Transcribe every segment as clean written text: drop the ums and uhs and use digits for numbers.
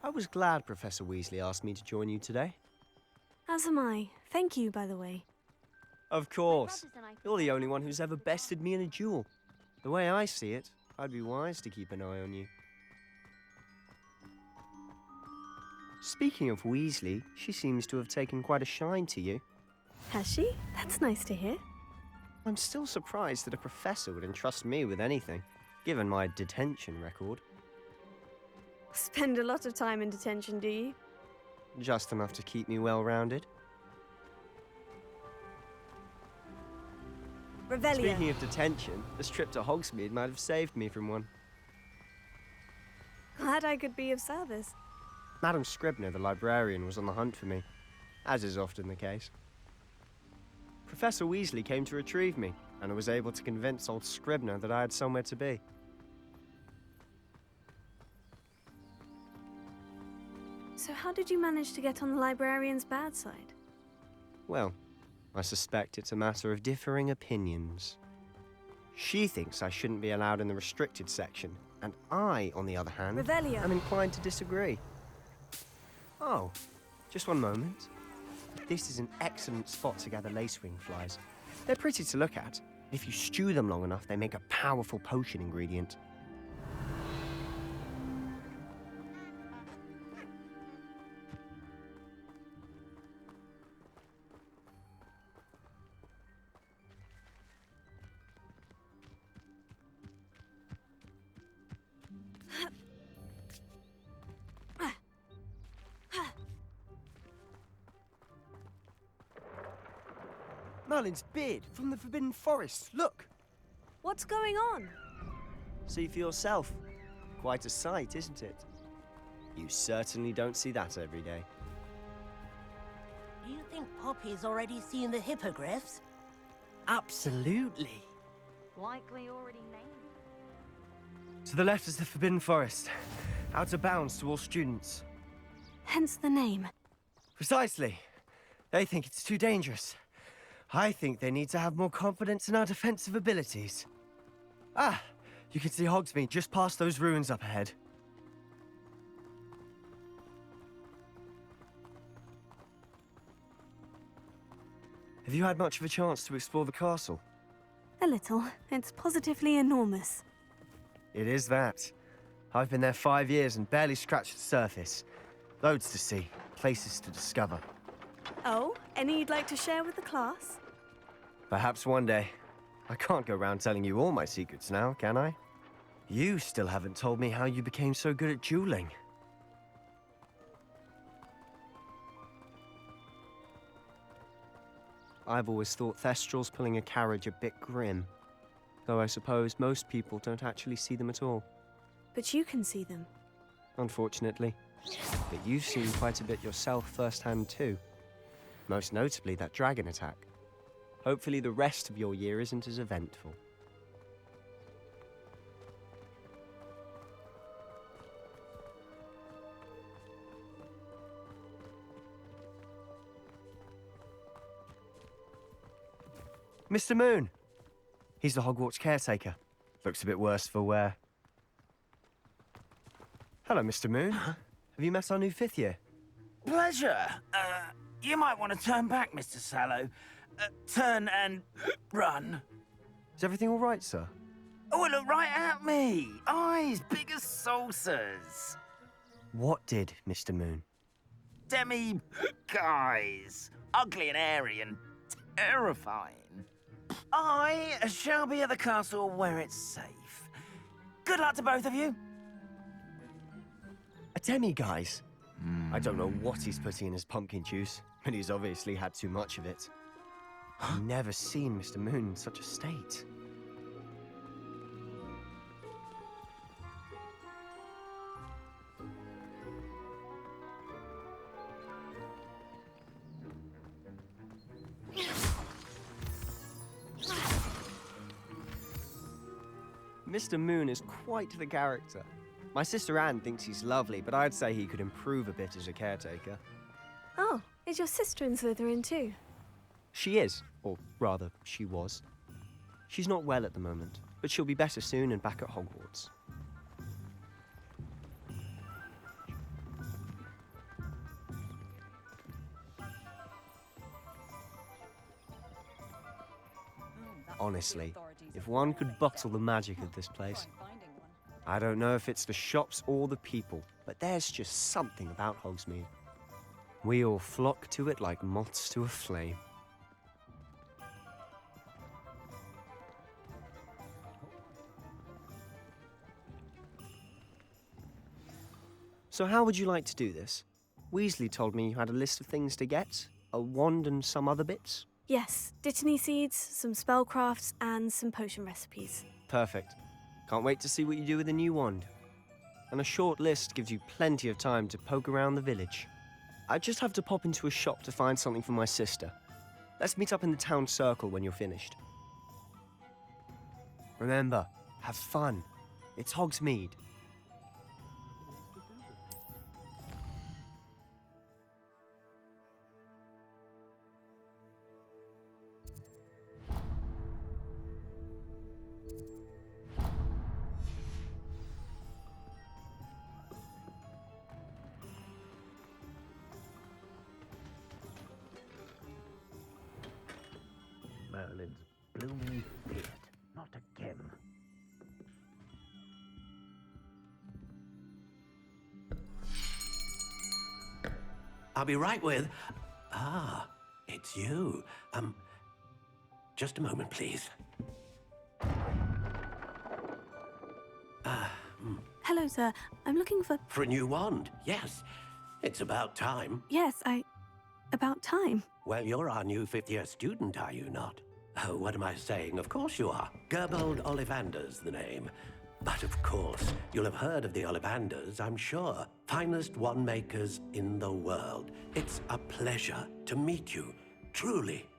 I was glad Professor Weasley asked me to join you today. As am I. Thank you, by the way. Of course. You're the only one who's ever bested me in a duel. The way I see it, I'd be wise to keep an eye on you. Speaking of Weasley, she seems to have taken quite a shine to you. Has she? That's nice to hear. I'm still surprised that a professor would entrust me with anything, given my detention record. Spend a lot of time in detention, do you? Just enough to keep me well-rounded. Revelio. Speaking of detention, this trip to Hogsmeade might have saved me from one. Glad I could be of service. Madam Scribner, the librarian, was on the hunt for me, as is often the case. Professor Weasley came to retrieve me, and I was able to convince old Scribner that I had somewhere to be. So how did you manage to get on the librarian's bad side? Well, I suspect it's a matter of differing opinions. She thinks I shouldn't be allowed in the restricted section, and I, on the other hand, Revelio. am inclined to disagree. Oh, just one moment. This is an excellent spot to gather lacewing flies. They're pretty to look at. If you stew them long enough, they make a powerful potion ingredient. Merlin's beard from the Forbidden Forest, look! What's going on? See for yourself. Quite a sight, isn't it? You certainly don't see that every day. Do you think Poppy's already seen the hippogriffs? Absolutely. Likely already named. To the left is the Forbidden Forest. Out of bounds to all students. Hence the name. Precisely. They think it's too dangerous. I think they need to have more confidence in our defensive abilities. Ah, you can see Hogsmeade just past those ruins up ahead. Have you had much of a chance to explore the castle? A little. It's positively enormous. It is that. I've been there 5 years and barely scratched the surface. Loads to see, places to discover. Oh, any you'd like to share with the class? Perhaps one day. I can't go round telling you all my secrets now, can I? You still haven't told me how you became so good at dueling. I've always thought Thestrals pulling a carriage a bit grim. Though I suppose most people don't actually see them at all. But you can see them. Unfortunately. But you've seen quite a bit yourself firsthand too. Most notably that dragon attack. Hopefully the rest of your year isn't as eventful. Mr. Moon! He's the Hogwarts caretaker. Looks a bit worse for wear. Hello, Mr. Moon. Have you met our new 5th year? Pleasure. You might want to turn back, Mr. Sallow. Turn and run. Is everything all right, sir? Oh, look right at me. Eyes big as saucers. What did, Mr. Moon? Guys. Ugly and airy and terrifying. I shall be at the castle where it's safe. Good luck to both of you. A demi-guise? I don't know what he's putting in his pumpkin juice, but he's obviously had too much of it. I've never seen Mr. Moon in such a state. Mr. Moon is quite the character. My sister Anne thinks he's lovely, but I'd say he could improve a bit as a caretaker. Oh, is your sister in Slytherin too? She is, or rather, she was. She's not well at the moment, but she'll be better soon and back at Hogwarts. Honestly, if one could bottle the magic of this place. I don't know if it's the shops or the people, but there's just something about Hogsmeade. We all flock to it like moths to a flame. So how would you like to do this? Weasley told me you had a list of things to get, a wand and some other bits. Yes, dittany seeds, some spellcrafts, and some potion recipes. Perfect. Can't wait to see what you do with the new wand. And a short list gives you plenty of time to poke around the village. I just have to pop into a shop to find something for my sister. Let's meet up in the town circle when you're finished. Remember, have fun. It's Hogsmeade. Merlin's blooming beard. Not again. I'll be right with... Ah, it's you. Just a moment, please. Hello, sir. I'm looking for... For a new wand, yes. It's about time. Yes, about time. Well, you're our new fifth-year student, are you not? Oh, what am I saying? Of course you are. Gerbold Ollivander's the name. But of course, you'll have heard of the Ollivanders, I'm sure. Finest wand makers in the world. It's a pleasure to meet you, truly.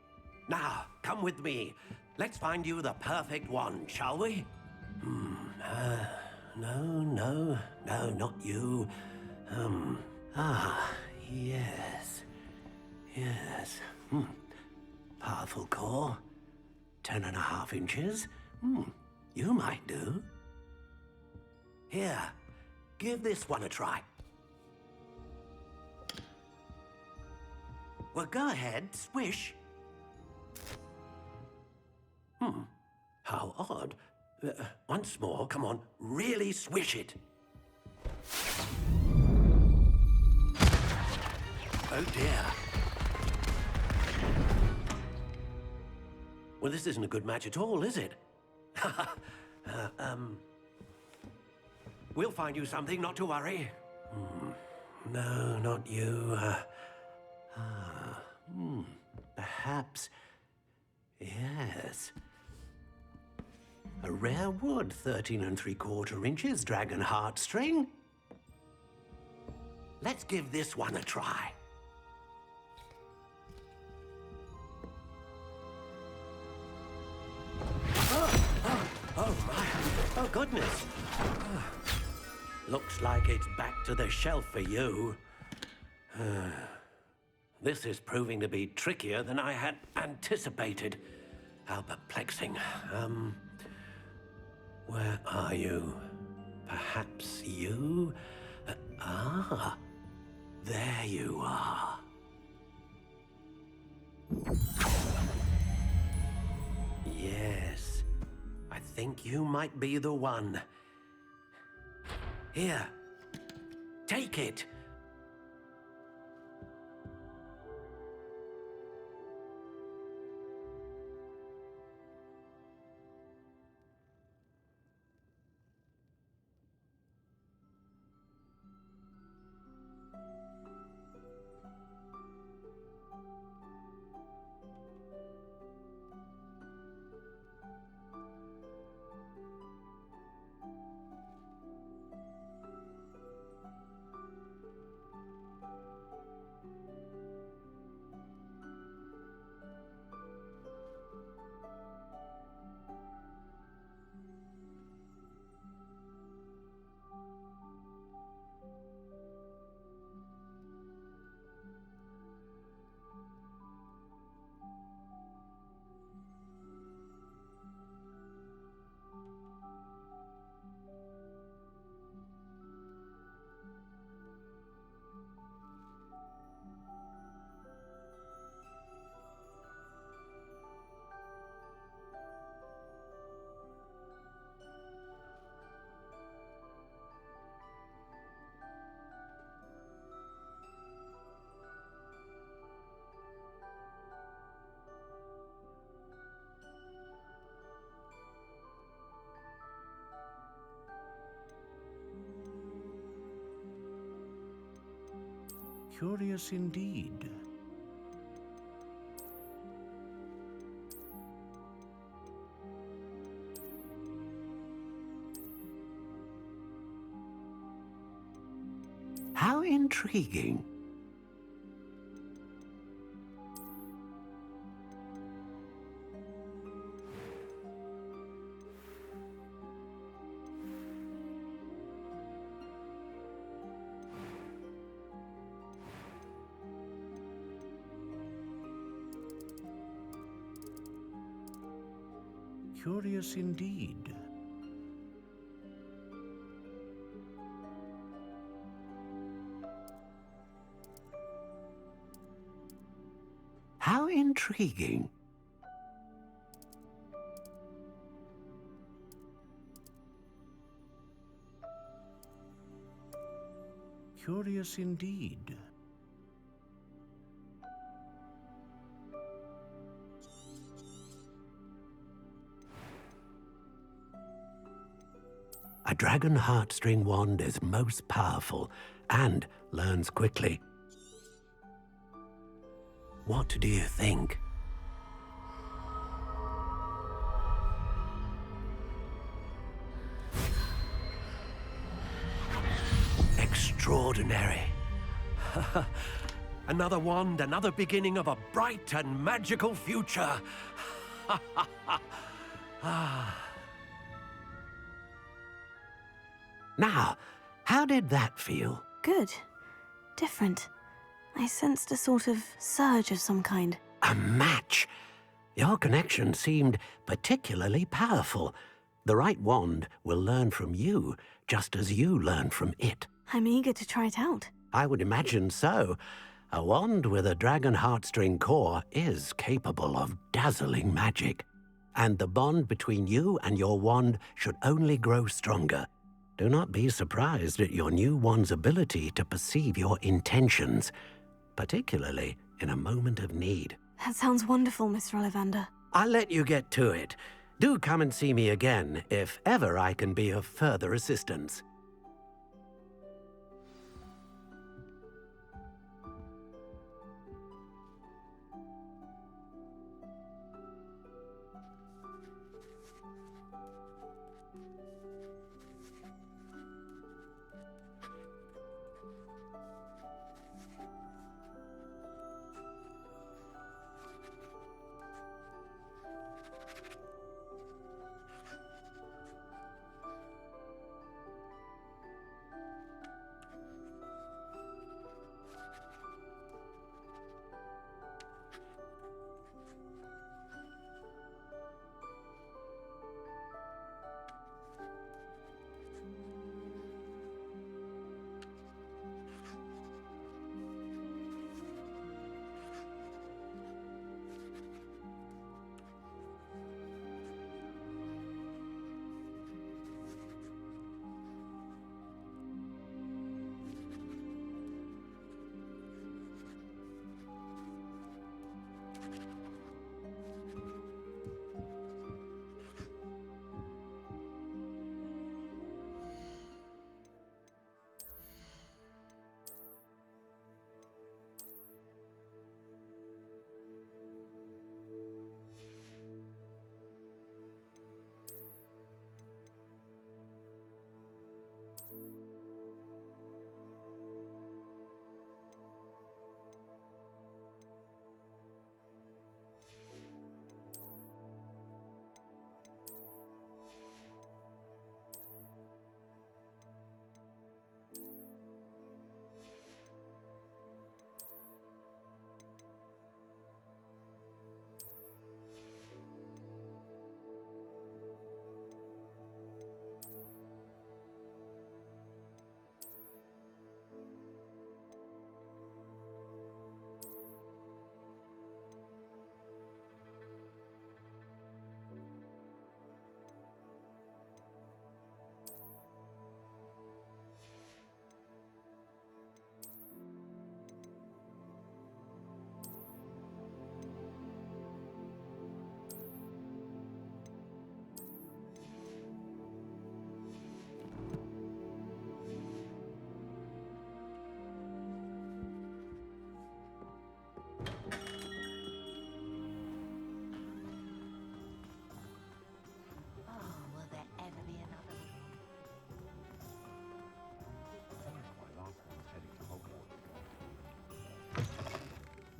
Now, come with me. Let's find you the perfect wand, shall we? No, not you. Yes. Powerful core. 10.5 inches. You might do. Here, give this one a try. Well, go ahead, swish. How odd. Once more, come on, really swish it. Oh dear. Well, this isn't a good match at all, is it? We'll find you something, not to worry. No, not you. Perhaps. Yes. A rare wood, 13 3/4 inches, dragon heartstring. Let's give this one a try. Oh my. Oh, goodness. Looks like it's back to the shelf for you. This is proving to be trickier than I had anticipated. How perplexing. Where are you? Perhaps you? There you are. Yes, I think you might be the one. Here, take it. Curious indeed. How intriguing. Curious indeed. How intriguing. Curious indeed. A dragon heartstring wand is most powerful and learns quickly. What do you think? Extraordinary. Another wand, another beginning of a bright and magical future. Now, how did that feel? Good. Different. I sensed a sort of surge of some kind. A match! Your connection seemed particularly powerful. The right wand will learn from you, just as you learn from it. I'm eager to try it out. I would imagine so. A wand with a dragon heartstring core is capable of dazzling magic. And the bond between you and your wand should only grow stronger. Do not be surprised at your new wand's ability to perceive your intentions, particularly in a moment of need. That sounds wonderful, Mr. Ollivander. I'll let you get to it. Do come and see me again if ever I can be of further assistance.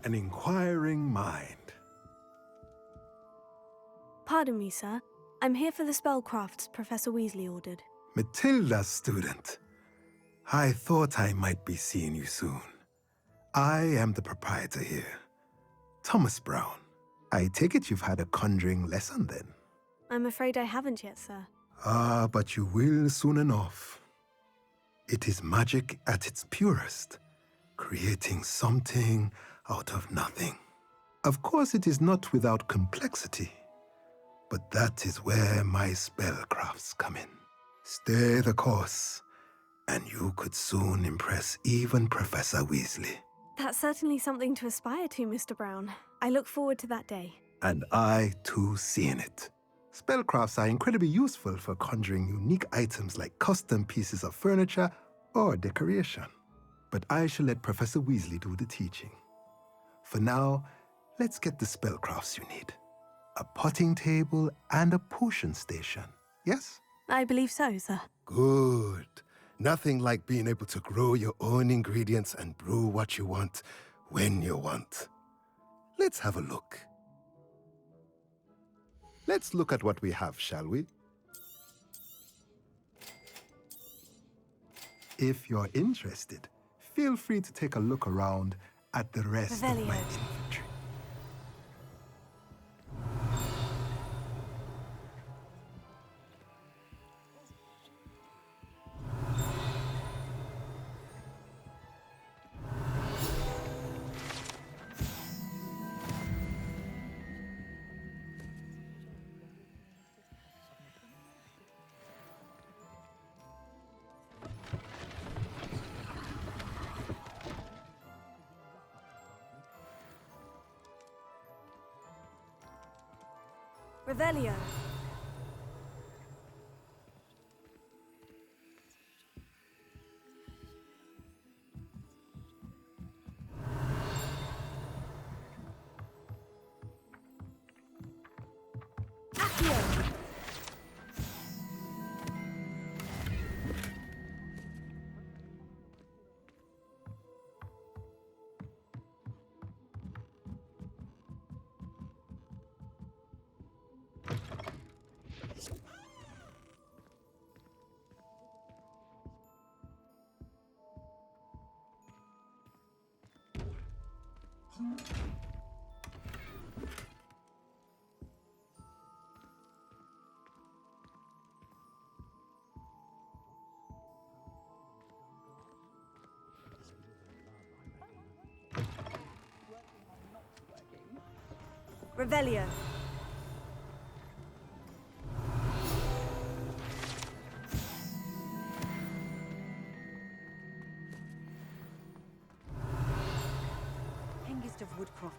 an inquiring mind. Pardon me, sir. I'm here for the spellcrafts Professor Weasley ordered. Matilda's student. I thought I might be seeing you soon. I am the proprietor here, Thomas Brown. I take it you've had a conjuring lesson then? I'm afraid I haven't yet, sir. Ah, but you will soon enough. It is magic at its purest, creating something out of nothing. Of course, it is not without complexity, but that is where my spellcrafts come in. Stay the course, and you could soon impress even Professor Weasley. That's certainly something to aspire to, Mr. Brown. I look forward to that day. And I, too, seeing it. Spellcrafts are incredibly useful for conjuring unique items like custom pieces of furniture or decoration. But I shall let Professor Weasley do the teaching. For now, let's get the spellcrafts you need. A potting table and a potion station, yes? I believe so, sir. Good. Nothing like being able to grow your own ingredients and brew what you want when you want. Let's have a look. Let's look at what we have, shall we? If you're interested, feel free to take a look around at the rest of my inventory. Revelio. Accio. Revelio. Hengist of Woodcroft.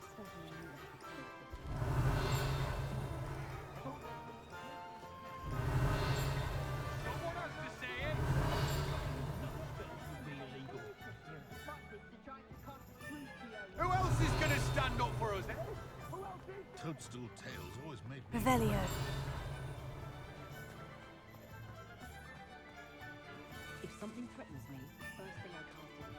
Who else is gonna stand up for us, eh? Toadstool Tales always made me... Revelio. If something threatens me, the first thing I cast is...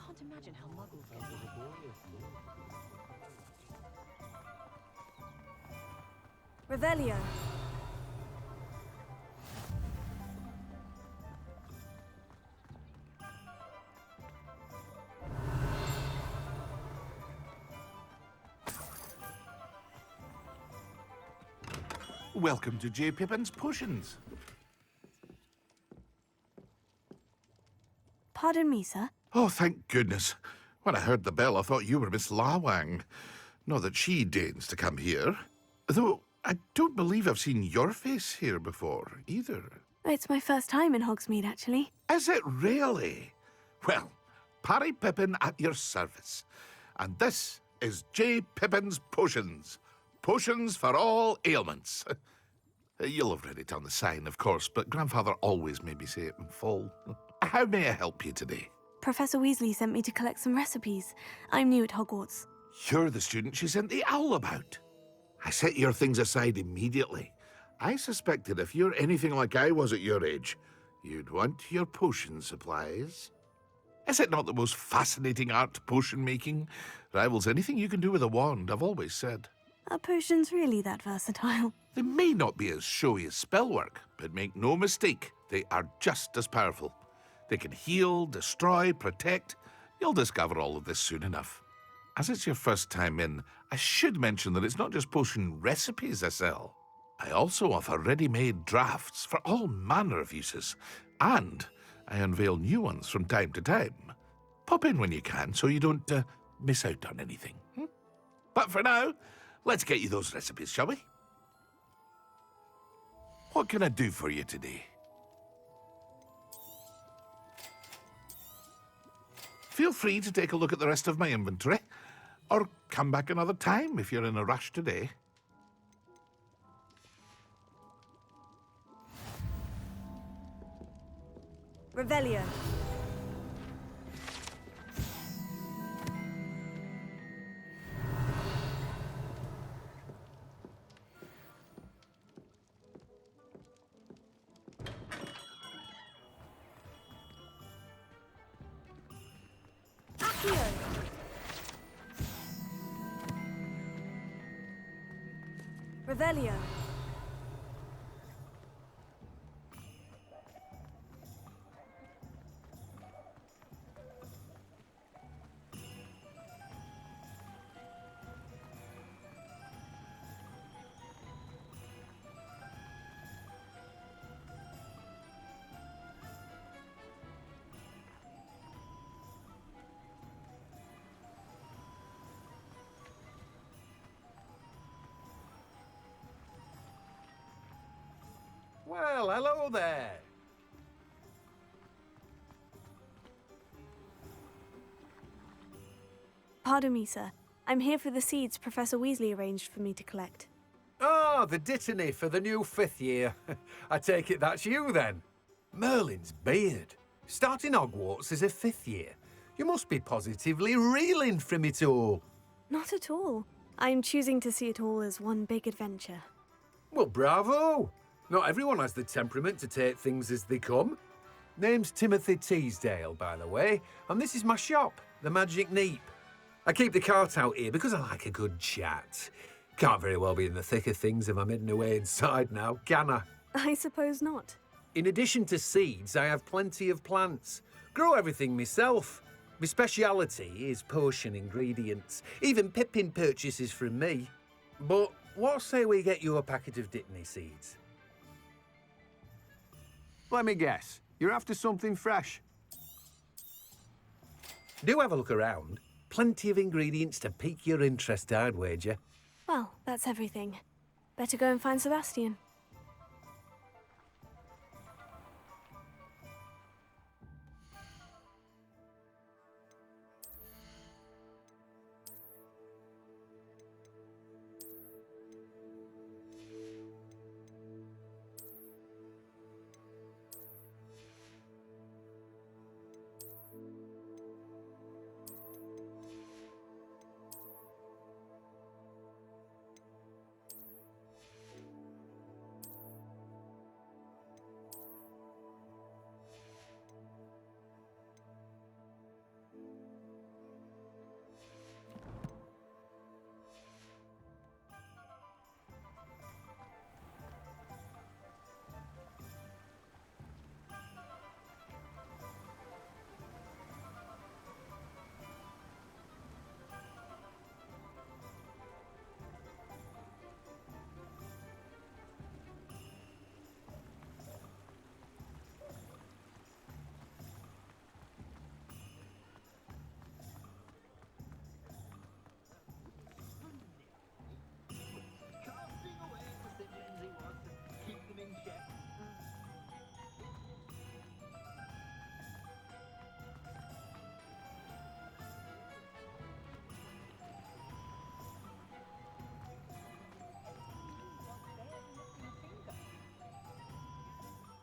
Can't imagine how muggles get away. Revelio. Welcome to J. Pippin's Potions. Pardon me, sir. Oh, thank goodness. When I heard the bell, I thought you were Miss Lawang. Not that she deigns to come here. Though I don't believe I've seen your face here before, either. It's my first time in Hogsmeade, actually. Is it really? Well, Parry Pippin at your service. And this is J. Pippin's Potions. Potions for all ailments. You'll have read it on the sign, of course, but Grandfather always made me say it in full. How may I help you today? Professor Weasley sent me to collect some recipes. I'm new at Hogwarts. You're the student she sent the owl about. I set your things aside immediately. I suspected if you're anything like I was at your age, you'd want your potion supplies. Is it not the most fascinating art, potion making? Rivals anything you can do with a wand, I've always said. Are potions really that versatile? They may not be as showy as spellwork, but make no mistake, they are just as powerful. They can heal, destroy, protect. You'll discover all of this soon enough. As it's your first time in, I should mention that it's not just potion recipes I sell. I also offer ready-made drafts for all manner of uses, and I unveil new ones from time to time. Pop in when you can so you don't miss out on anything. But for now, let's get you those recipes, shall we? What can I do for you today? Feel free to take a look at the rest of my inventory, or come back another time if you're in a rush today. Revelio. Accio. Revelio. Well, hello there. Pardon me, sir. I'm here for the seeds Professor Weasley arranged for me to collect. Oh, the dittany for the new 5th year. I take it that's you, then. Merlin's beard. Starting Hogwarts as a 5th year. You must be positively reeling from it all. Not at all. I'm choosing to see it all as one big adventure. Well, bravo. Not everyone has the temperament to take things as they come. Name's Timothy Teasdale, by the way, and this is my shop, the Magic Neep. I keep the cart out here because I like a good chat. Can't very well be in the thick of things if I'm hidden away inside now, can I? I suppose not. In addition to seeds, I have plenty of plants. Grow everything myself. My speciality is potion ingredients. Even Pippin purchases from me. But what say we get you a packet of Dittany seeds? Let me guess. You're after something fresh. Do have a look around. Plenty of ingredients to pique your interest, I'd wager. Well, that's everything. Better go and find Sebastian.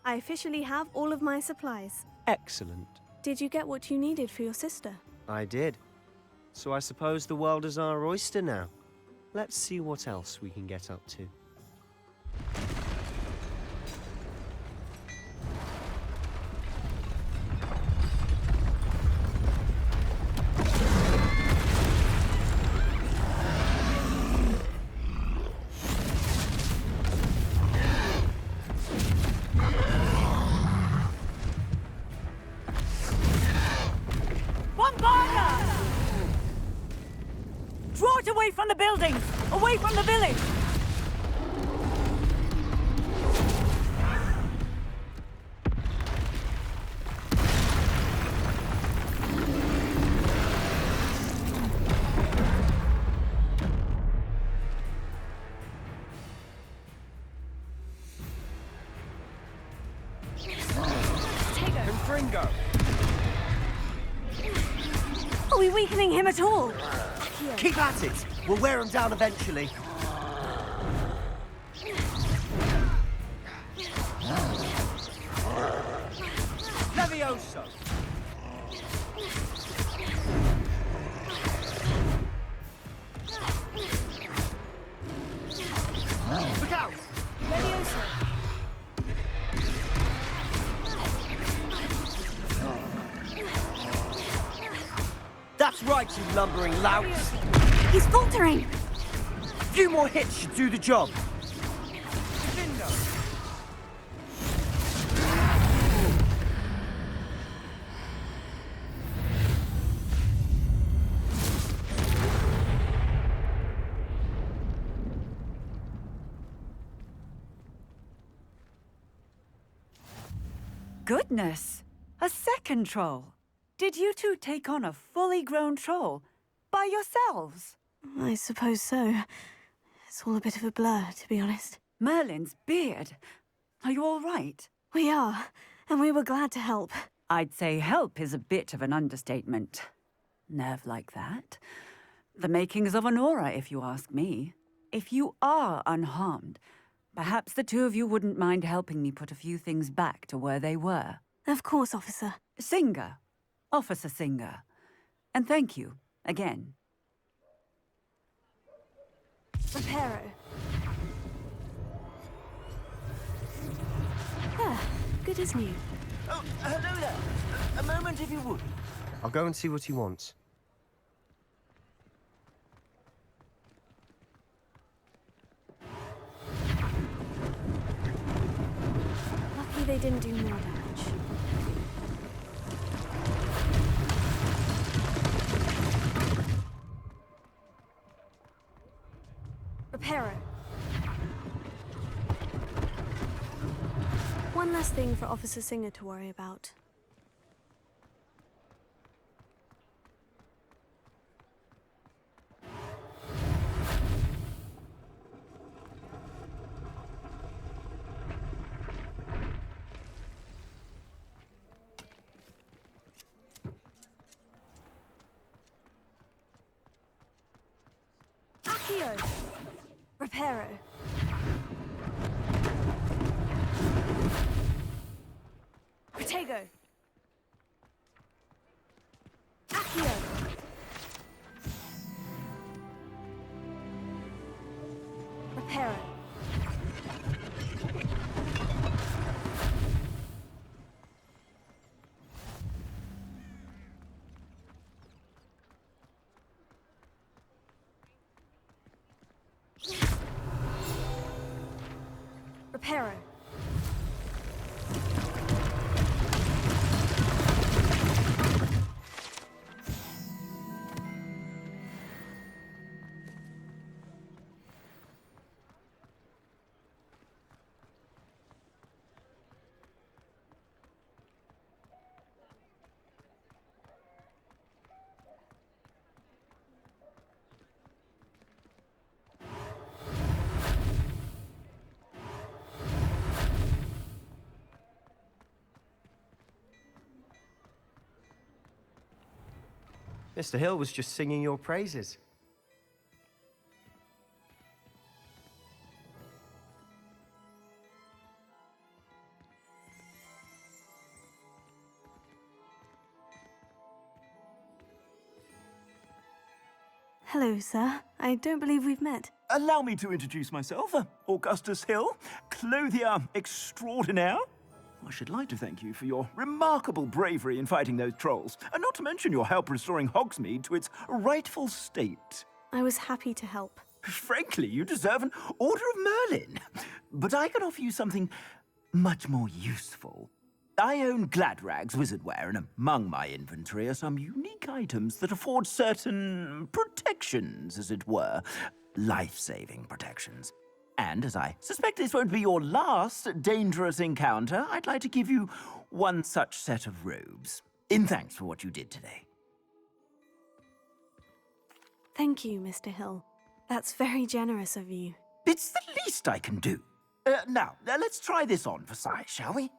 I officially have all of my supplies. Excellent. Did you get what you needed for your sister? I did. So I suppose the world is our oyster now. Let's see what else we can get up to. Draw it away from the buildings! Away from the village! Confringo! Are we weakening him at all? Keep at it! We'll wear him down eventually. Levioso! Look out! Levioso. That's right, you lumbering lout! He's faltering! A few more hits should do the job. Goodness! A second troll! Did you two take on a fully grown troll by yourselves? I suppose so. It's all a bit of a blur, to be honest. Merlin's beard. Are you all right? We are, and we were glad to help. I'd say help is a bit of an understatement. Nerve like that. The makings of an aura, if you ask me. If you are unharmed, perhaps the two of you wouldn't mind helping me put a few things back to where they were. Of course, officer. Singer. Officer Singer. And thank you, again. Reparo. Ah, good as new. Oh, hello there. A moment, if you would. I'll go and see what he wants. Lucky they didn't do more damage. Reparo. One less thing for Officer Singer to worry about. Accio! Reparo. Protego. Accio. Reparo. Reparo. Mr. Hill was just singing your praises. Hello, sir. I don't believe we've met. Allow me to introduce myself, Augustus Hill, clothier extraordinaire. I should like to thank you for your remarkable bravery in fighting those trolls, and not to mention your help restoring Hogsmeade to its rightful state. I was happy to help. Frankly, you deserve an Order of Merlin. But I can offer you something much more useful. I own Gladrag's wizardware, and among my inventory are some unique items that afford certain protections, as it were. Life-saving protections. And as I suspect this won't be your last dangerous encounter, I'd like to give you one such set of robes, in thanks for what you did today. Thank you, Mr. Hill. That's very generous of you. It's the least I can do. Now, let's try this on for size, shall we?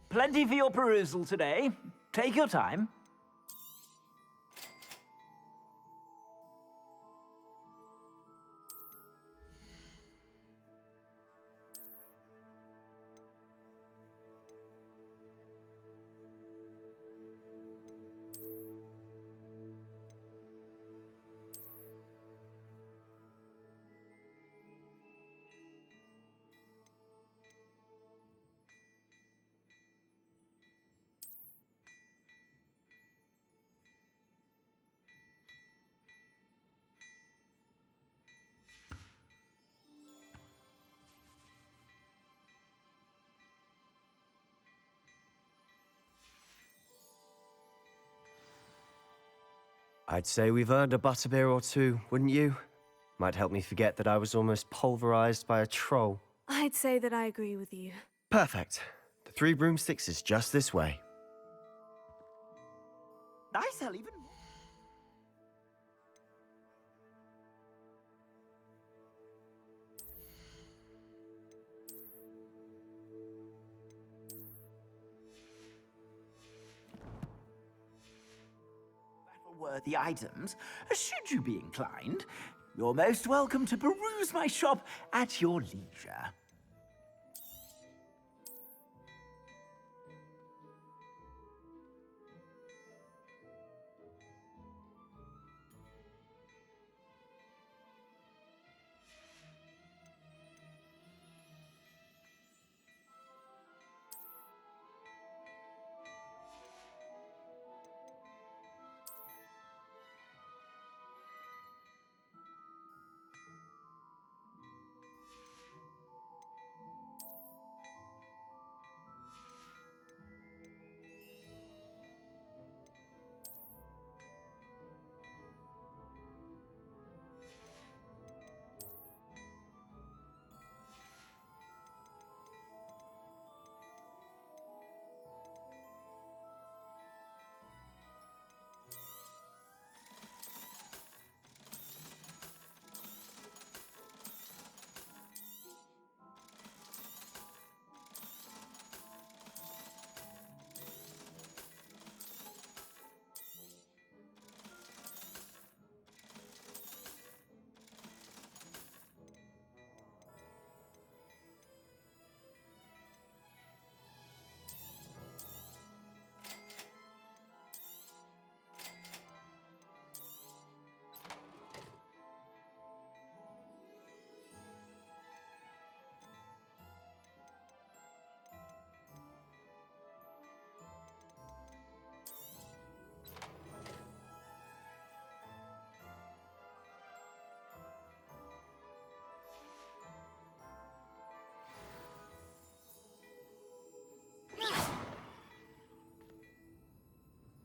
Plenty for your perusal today. Take your time. I'd say we've earned a butterbeer or two, wouldn't you? Might help me forget that I was almost pulverized by a troll. I'd say that I agree with you. Perfect. The Three Broomsticks is just this way. I sell even more. Battle-worthy items, should you be inclined. You're most welcome to peruse my shop at your leisure.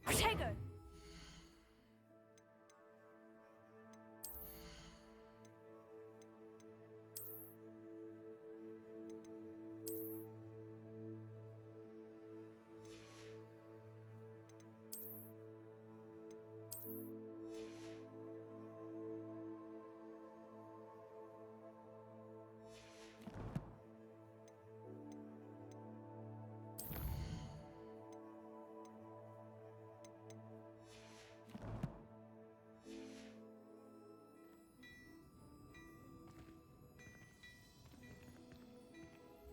Protego!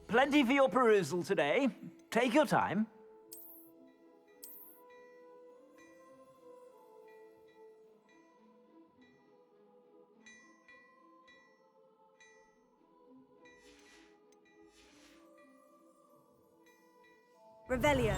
Plenty for your perusal today. Take your time. Revelio.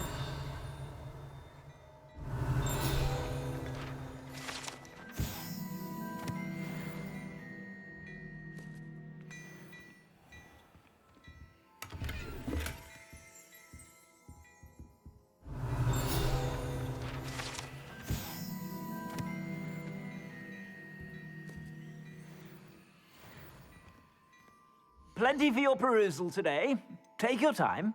Plenty for your perusal today. Take your time.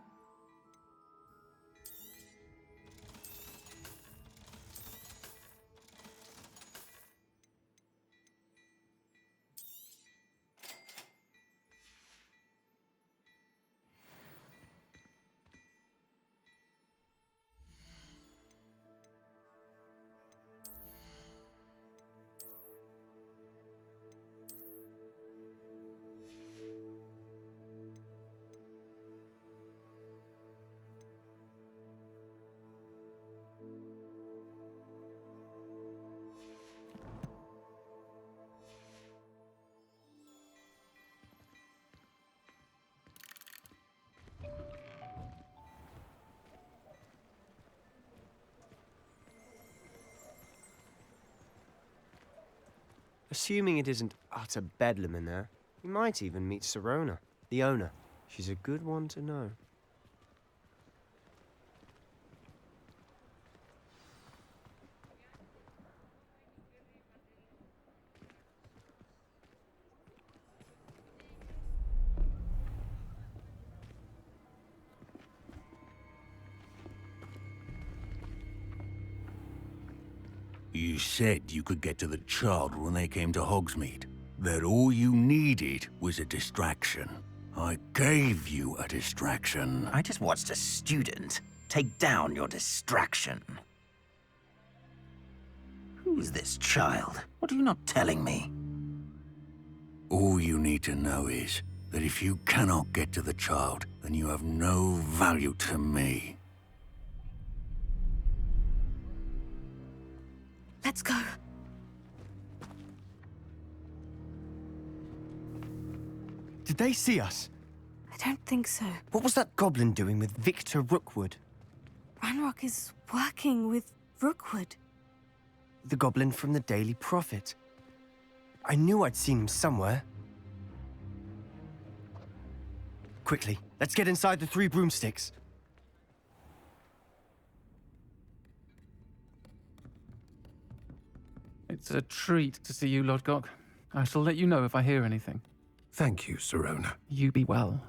Assuming it isn't utter bedlam in there, you might even meet Sirona, the owner. She's a good one to know. You said you could get to the child when they came to Hogsmeade. That all you needed was a distraction. I gave you a distraction. I just watched a student take down your distraction. Who's this child? What are you not telling me? All you need to know is that if you cannot get to the child, then you have no value to me. Let's go. Did they see us? I don't think so. What was that goblin doing with Victor Rookwood? Ranrock is working with Rookwood. The goblin from the Daily Prophet. I knew I'd seen him somewhere. Quickly, let's get inside the Three Broomsticks. It's a treat to see you, Lodgok. I shall let you know if I hear anything. Thank you, Sirona. You be well.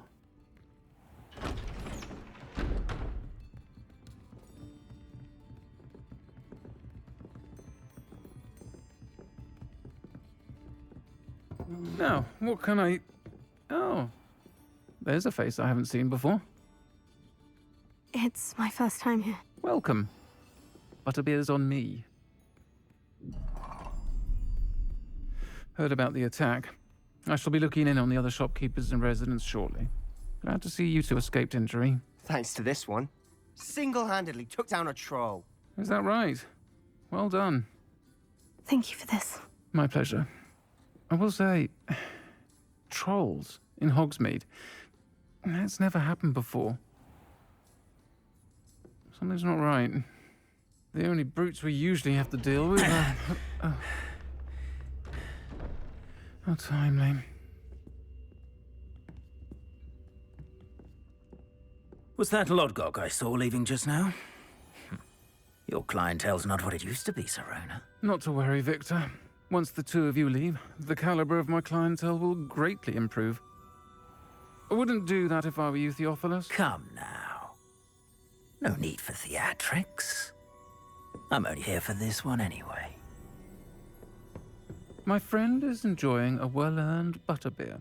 Now, what can I... Oh, there's a face I haven't seen before. It's my first time here. Welcome. Butterbeer's on me. Heard about the attack. I shall be looking in on the other shopkeepers and residents shortly. Glad to see you two escaped injury. Thanks to this one. Single-handedly took down a troll. Is that right? Well done. Thank you for this. My pleasure. I will say, trolls in Hogsmeade. That's never happened before. Something's not right. The only brutes we usually have to deal with are... How timely. Was that Lodgok I saw leaving just now? Your clientele's not what it used to be, Sirona. Not to worry, Victor. Once the two of you leave, the caliber of my clientele will greatly improve. I wouldn't do that if I were you, Theophilus. Come now. No need for theatrics. I'm only here for this one anyway. My friend is enjoying a well-earned butterbeer.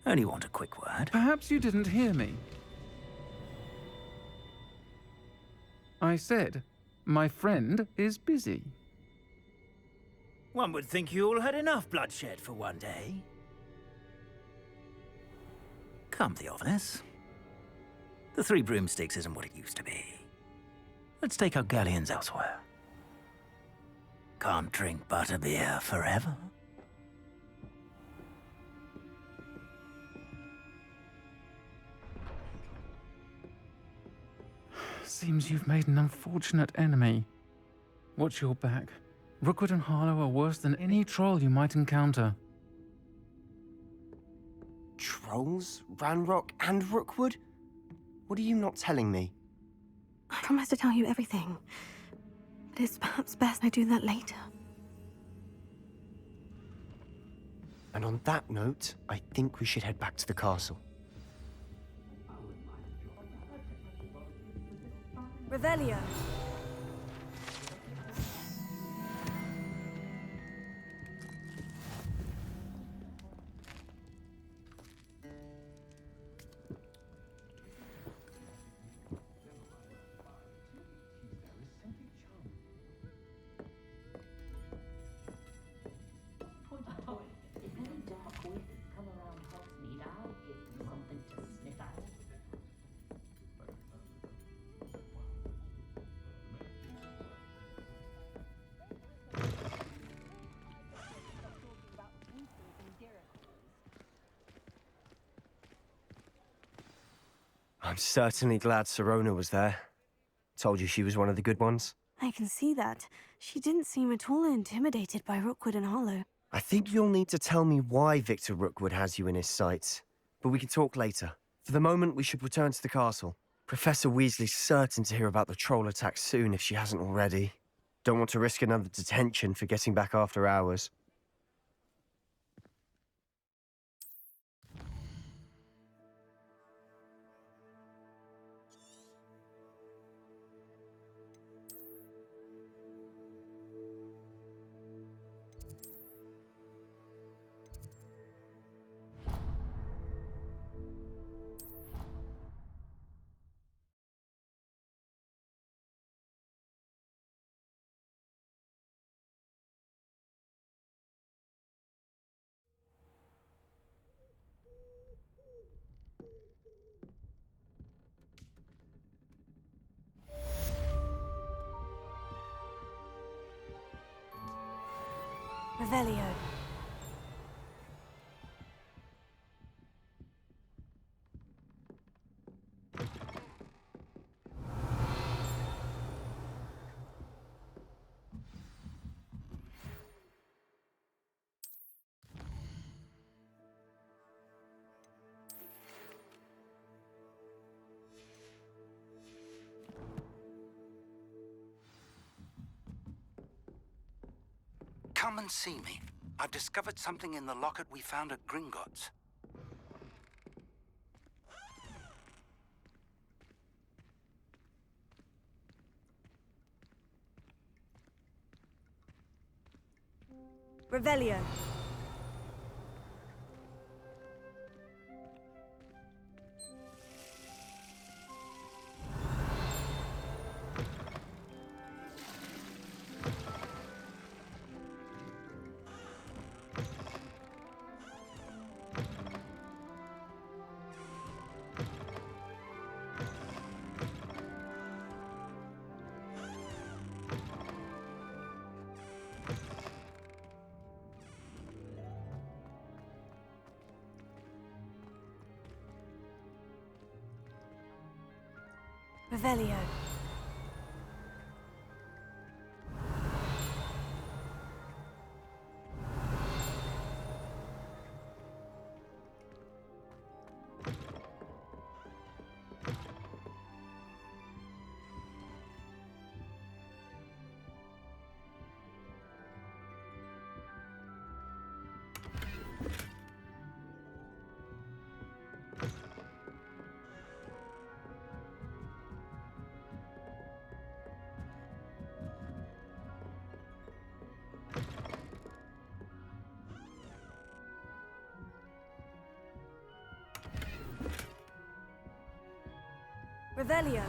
Only want a quick word. Perhaps you didn't hear me. I said, my friend is busy. One would think you all had enough bloodshed for one day. Come, Theophilus. The Three Broomsticks isn't what it used to be. Let's take our galleons elsewhere. Can't drink butterbeer forever. Seems you've made an unfortunate enemy. Watch your back. Rookwood and Harlow are worse than any troll you might encounter. Trolls? Ranrock and Rookwood? What are you not telling me? I promise to tell you everything, but it's perhaps best I do that later. And on that note, I think we should head back to the castle. Revelio. If any dark wizards come around Hogsmeade, I'll give them something to sniff at. I'm certainly glad Sirona was there. Told you she was one of the good ones. I can see that. She didn't seem at all intimidated by Rookwood and Harlow. I think you'll need to tell me why Victor Rookwood has you in his sights. But we can talk later. For the moment, we should return to the castle. Professor Weasley's certain to hear about the troll attack soon if she hasn't already. Don't want to risk another detention for getting back after hours. Revelio. Come and see me. I've discovered something in the locket we found at Gringotts. Revelio. Revelio. Revelio.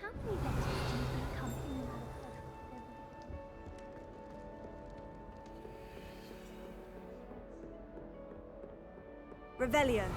How many letters do Revelio.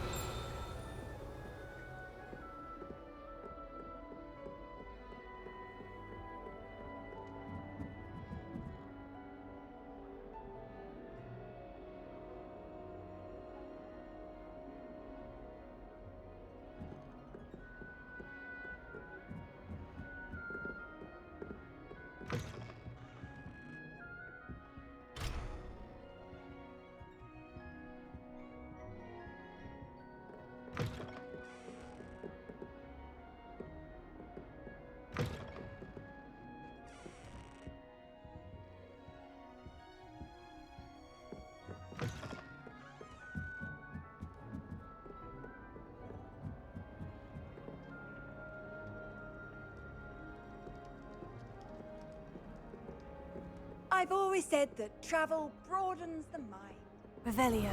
I've always said that travel broadens the mind. Revelio.